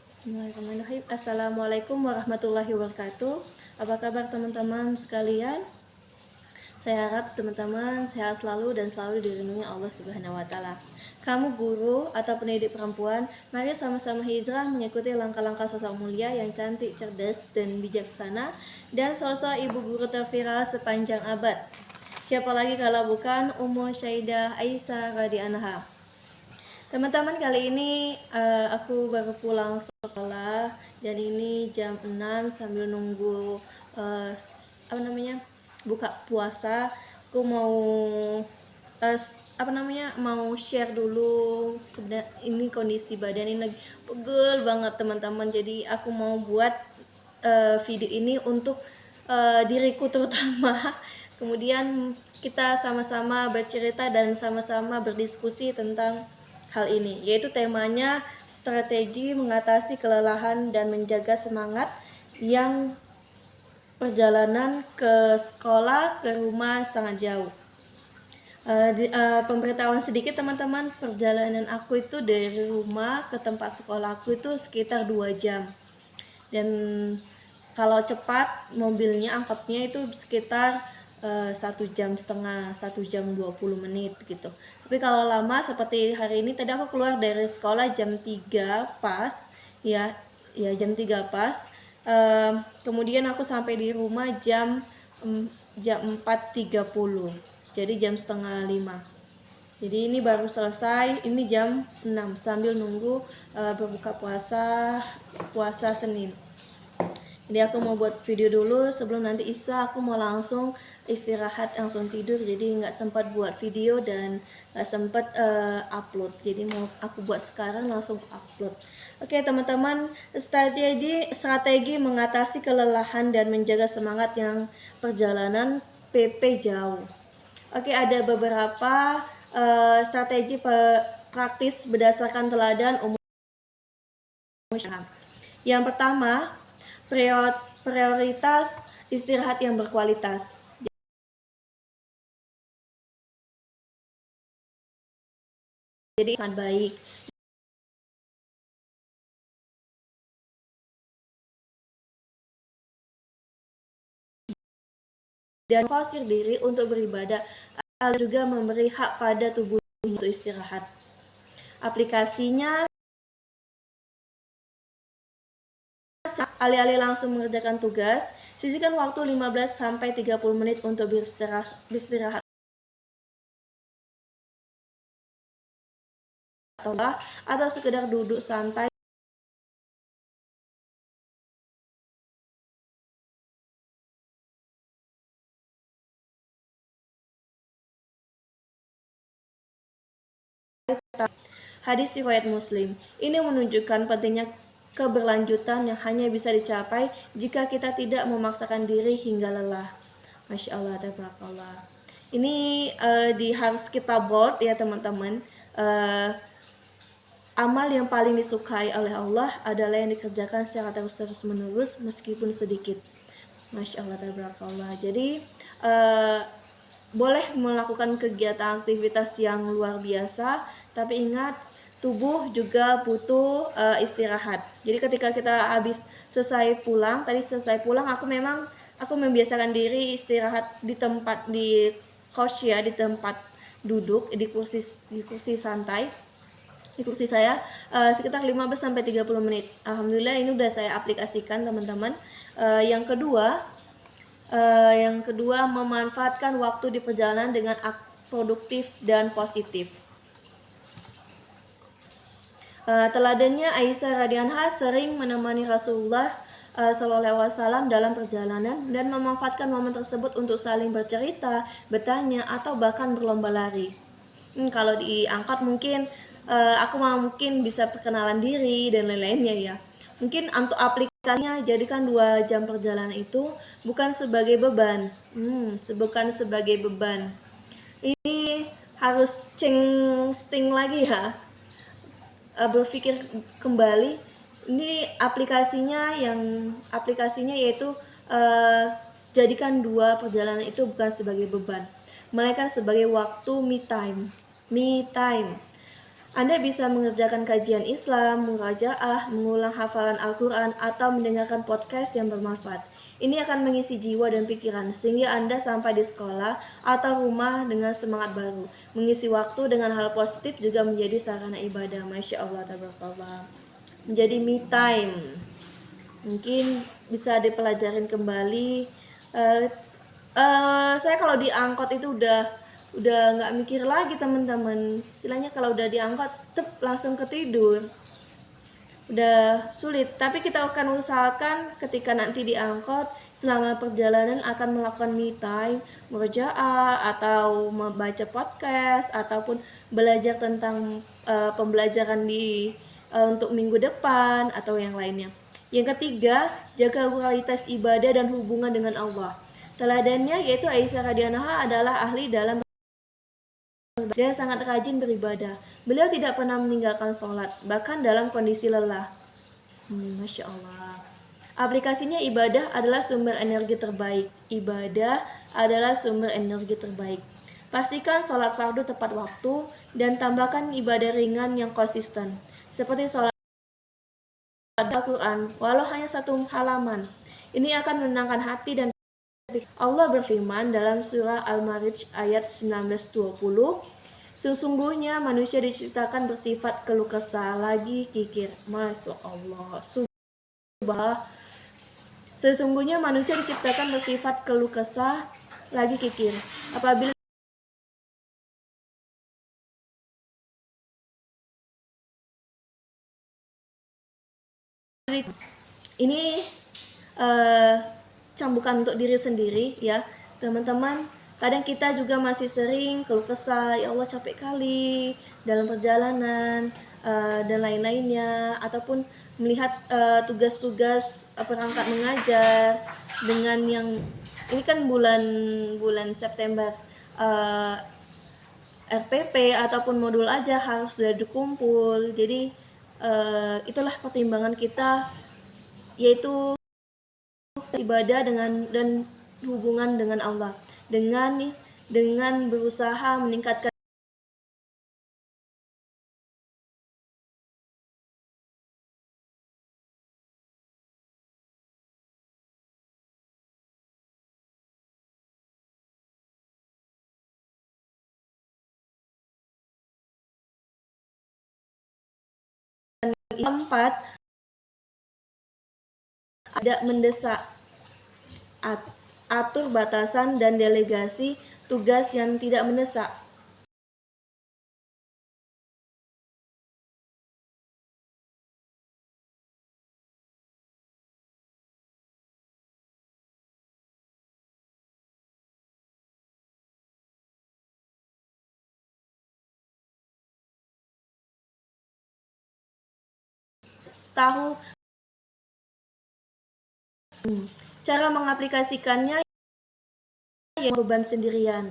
Bismillahirrahmanirrahim. Assalamualaikum warahmatullahi wabarakatuh. Apa kabar teman-teman sekalian? Saya harap teman-teman sehat selalu dan selalu dilindungi Allah Subhanahu wa taala. Kamu guru atau pendidik perempuan, mari sama-sama hijrah mengikuti langkah-langkah sosok mulia yang cantik, cerdas, dan bijaksana, dan sosok ibu guru terviral sepanjang abad. Siapa lagi kalau bukan Ummu Syaidah Aisyah radhiyallahu. Teman-teman, kali ini aku baru pulang sekolah dan ini jam 6 sambil nunggu buka puasa. Aku mau mau share dulu. Sebenarnya ini kondisi badan ini lagi pegel banget teman-teman. Jadi aku mau buat video ini untuk diriku terutama. Kemudian kita sama-sama bercerita dan sama-sama berdiskusi tentang hal ini, yaitu temanya strategi mengatasi kelelahan dan menjaga semangat yang perjalanan ke sekolah ke rumah sangat jauh. Pemberitahuan sedikit teman-teman, perjalanan aku itu dari rumah ke tempat sekolah aku itu sekitar 2 jam, dan kalau cepat mobilnya angkotnya itu sekitar 1,5 jam, 1 jam 20 menit gitu. Tapi kalau lama seperti hari ini, tadi aku keluar dari sekolah jam 3 pas ya jam 3 pas. Kemudian aku sampai di rumah jam 4.30, jadi jam setengah 5. Jadi ini baru selesai, ini jam 6 sambil nunggu berbuka puasa Senin. Jadi aku mau buat video dulu sebelum nanti Isya. Aku mau langsung istirahat, langsung tidur, jadi nggak sempat buat video dan nggak sempat upload. Jadi mau aku buat sekarang, langsung upload. Oke teman-teman, strategi mengatasi kelelahan dan menjaga semangat yang perjalanan PP jauh. Oke, ada beberapa strategi praktis berdasarkan teladan umum. Yang pertama, prioritas istirahat yang berkualitas. Jadi sangat baik. Dan force diri untuk beribadah, juga memberi hak pada tubuh untuk istirahat. Aplikasinya, alih-alih langsung mengerjakan tugas, sisihkan waktu 15-30 menit untuk beristirahat atau sekedar duduk santai. Hadis riwayat Muslim. Ini menunjukkan pentingnya keberlanjutan yang hanya bisa dicapai jika kita tidak memaksakan diri hingga lelah. Masya Allah, tabarakallah. Ini harus kita bold ya teman-teman. Amal yang paling disukai oleh Allah adalah yang dikerjakan secara terus menerus meskipun sedikit. Masya Allah, tabarakallah. Jadi boleh melakukan kegiatan aktivitas yang luar biasa, tapi ingat, tubuh juga butuh istirahat. Jadi ketika kita selesai pulang, aku membiasakan diri istirahat di tempat, di couch ya, di tempat duduk, di kursi santai, di kursi saya sekitar 15-30 menit. Alhamdulillah ini udah saya aplikasikan teman-teman. Yang kedua, memanfaatkan waktu di perjalanan dengan produktif dan positif. Teladannya Aisyah radhiyallahu sering menemani Rasulullah SAW dalam perjalanan dan memanfaatkan momen tersebut untuk saling bercerita, bertanya, atau bahkan berlomba lari. Kalau diangkat mungkin aku mungkin bisa perkenalan diri dan lain-lainnya ya. Mungkin untuk aplikasinya, jadikan 2 jam perjalanan itu bukan sebagai beban. Bukan sebagai beban. Ini harus sting lagi ya. Berpikir kembali. Ini aplikasinya yaitu jadikan 2 perjalanan itu bukan sebagai beban, melainkan sebagai waktu me time. Anda bisa mengerjakan kajian Islam, murajaah, mengulang hafalan Al-Quran, atau mendengarkan podcast yang bermanfaat. Ini akan mengisi jiwa dan pikiran, sehingga Anda sampai di sekolah atau rumah dengan semangat baru. Mengisi waktu dengan hal positif juga menjadi sarana ibadah. Masya Allah, tabarakallah. Menjadi me time. Mungkin bisa dipelajarin kembali. Eh, saya kalau di angkot itu udah nggak mikir lagi teman-teman, istilahnya kalau udah di angkot langsung ketidur, udah sulit. Tapi kita akan usahakan ketika nanti di angkot selama perjalanan akan melakukan me time, merjaah atau membaca podcast ataupun belajar tentang pembelajaran untuk minggu depan atau yang lainnya. Yang ketiga, jaga kualitas ibadah dan hubungan dengan Allah. Teladannya yaitu Aisyah radhiyallahu anha adalah ahli dalam dia sangat rajin beribadah. Beliau tidak pernah meninggalkan sholat, bahkan dalam kondisi lelah. Masya Allah. Aplikasinya ibadah adalah sumber energi terbaik. Ibadah adalah sumber energi terbaik. Pastikan sholat fardu tepat waktu dan tambahkan ibadah ringan yang konsisten. Seperti sholat Al-Quran, walau hanya satu halaman. Ini akan menenangkan hati dan Allah berfirman dalam surah Al-Ma'arij ayat 19-20, sesungguhnya manusia diciptakan bersifat keluh kesah lagi kikir. Masya Allah, sesungguhnya manusia diciptakan bersifat keluh kesah lagi kikir. Apabila ini cambukan untuk diri sendiri ya teman-teman. Kadang kita juga masih sering keluh kesah, ya Allah capek kali dalam perjalanan dan lain-lainnya, ataupun melihat tugas-tugas perangkat mengajar dengan yang ini kan bulan September, RPP ataupun modul aja harus sudah dikumpul. Jadi itulah pertimbangan kita, yaitu ibadah dan hubungan dengan Allah, dengan berusaha meningkatkan empat, ada mendesak, atur batasan dan delegasi tugas yang tidak mendesak. Tahu cara mengaplikasikannya yang beban sendirian.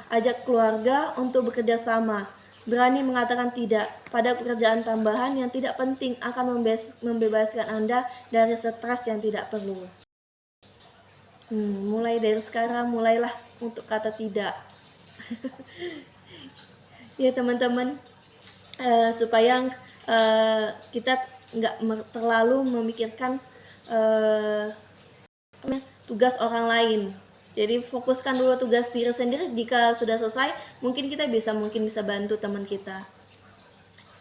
Ajak keluarga untuk bekerja sama. Berani mengatakan tidak pada pekerjaan tambahan yang tidak penting akan membebaskan Anda dari stres yang tidak perlu. Mulai dari sekarang, mulailah untuk kata tidak. Ya teman-teman, supaya kita nggak terlalu memikirkan tugas orang lain. Jadi fokuskan dulu tugas diri sendiri. Jika sudah selesai, mungkin bisa bantu teman kita.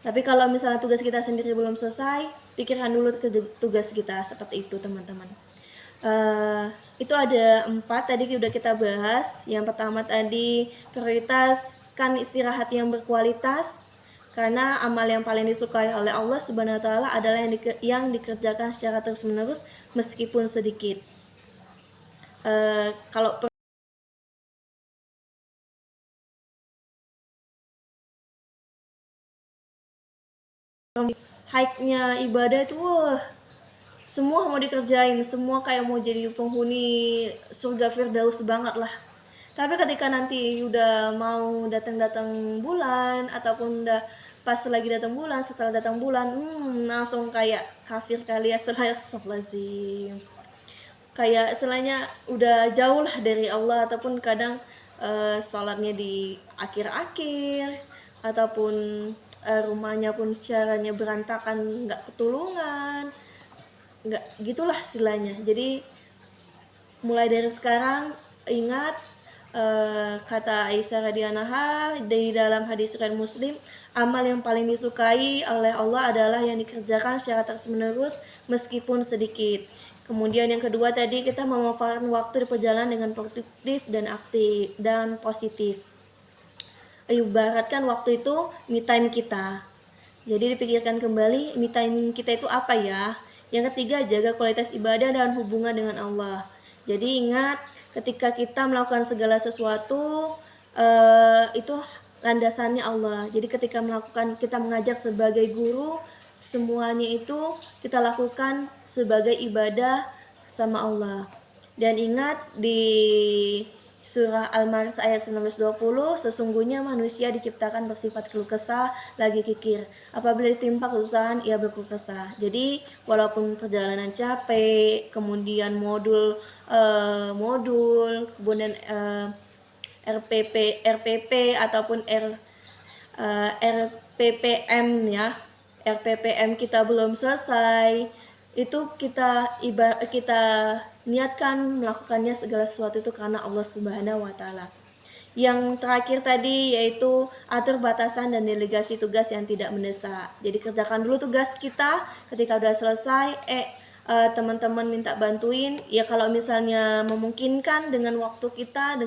Tapi kalau misalnya tugas kita sendiri belum selesai, pikirkan dulu tugas kita, seperti itu teman-teman. Itu ada 4 tadi udah kita bahas. Yang pertama tadi, prioritaskan istirahat yang berkualitas, karena amal yang paling disukai oleh Allah Subhanahu wa taala adalah yang dikerjakan secara terus-menerus meskipun sedikit. Kalau hike-nya ibadah itu semua mau dikerjain, semua kayak mau jadi penghuni surga firdaus banget lah. Tapi ketika nanti udah mau datang bulan, ataupun udah pas lagi datang bulan, setelah datang bulan, langsung kayak kafir kali ya, astagfirullahaladzim. kayak istilahnya udah jauh lah dari Allah, ataupun kadang sholatnya di akhir-akhir, ataupun rumahnya pun caranya berantakan, nggak ketulungan, nggak gitulah istilahnya. Jadi mulai dari sekarang ingat kata Aisyah radhiyallahu anha di dalam hadis riwayat Muslim, amal yang paling disukai oleh Allah adalah yang dikerjakan secara terus-menerus meskipun sedikit. Kemudian yang kedua tadi, kita memanfaatkan waktu di perjalanan dengan produktif dan aktif dan positif. Ibaratkan waktu itu me time kita. Jadi dipikirkan kembali me time kita itu apa ya. Yang ketiga, jaga kualitas ibadah dan hubungan dengan Allah. Jadi ingat, ketika kita melakukan segala sesuatu itu landasannya Allah. Jadi ketika kita mengajar sebagai guru, semuanya itu kita lakukan sebagai ibadah sama Allah. Dan ingat di Surah Al-Ma'idah ayat 19-20, sesungguhnya manusia diciptakan bersifat keluh kesah, lagi kikir. Apabila ditimpa kesusahan, ia berkeluh kesah. Jadi walaupun perjalanan capek, kemudian modul, kemudian RPP ataupun RPPM ya, RPPM kita belum selesai, itu kita niatkan melakukannya segala sesuatu itu karena Allah Subhanahu wa taala. Yang terakhir tadi yaitu atur batasan dan delegasi tugas yang tidak mendesak. Jadi kerjakan dulu tugas kita, ketika udah selesai teman-teman minta bantuin, ya kalau misalnya memungkinkan dengan waktu kita,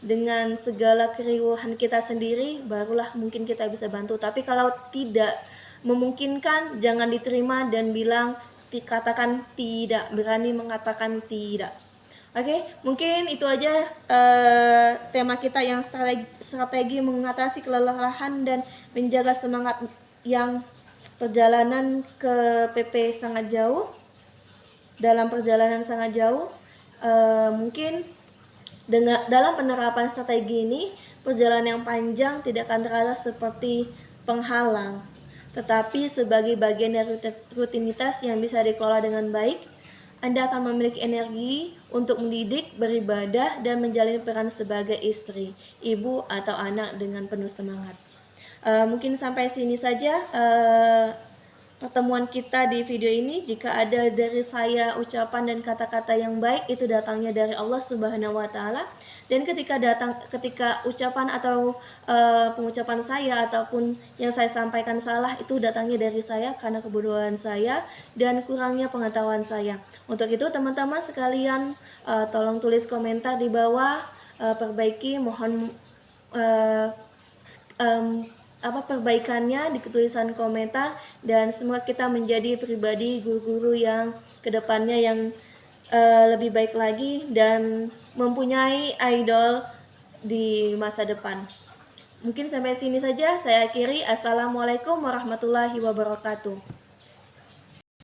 dengan segala keriuhan kita sendiri, barulah mungkin kita bisa bantu. Tapi kalau tidak memungkinkan, jangan diterima dan katakan tidak, berani mengatakan tidak. Oke, mungkin itu aja tema kita yang strategi mengatasi kelelahan dan menjaga semangat yang perjalanan ke PP sangat jauh. Dalam perjalanan sangat jauh, mungkin dalam penerapan strategi ini, perjalanan yang panjang tidak akan terasa seperti penghalang, tetapi sebagai bagian dari rutinitas yang bisa dikelola dengan baik. Anda akan memiliki energi untuk mendidik, beribadah, dan menjalani peran sebagai istri, ibu, atau anak dengan penuh semangat. Mungkin sampai sini saja pertemuan kita di video ini. Jika ada dari saya ucapan dan kata-kata yang baik, itu datangnya dari Allah Subhanahu wa taala. Dan ketika ucapan atau pengucapan saya ataupun yang saya sampaikan salah, itu datangnya dari saya karena kebodohan saya dan kurangnya pengetahuan saya. Untuk itu teman-teman sekalian, tolong tulis komentar di bawah, perbaiki, mohon perbaikannya di tulisan komentar, dan semoga kita menjadi pribadi guru-guru yang kedepannya yang lebih baik lagi dan mempunyai idol di masa depan. Mungkin sampai sini saja saya akhiri. Assalamualaikum warahmatullahi wabarakatuh.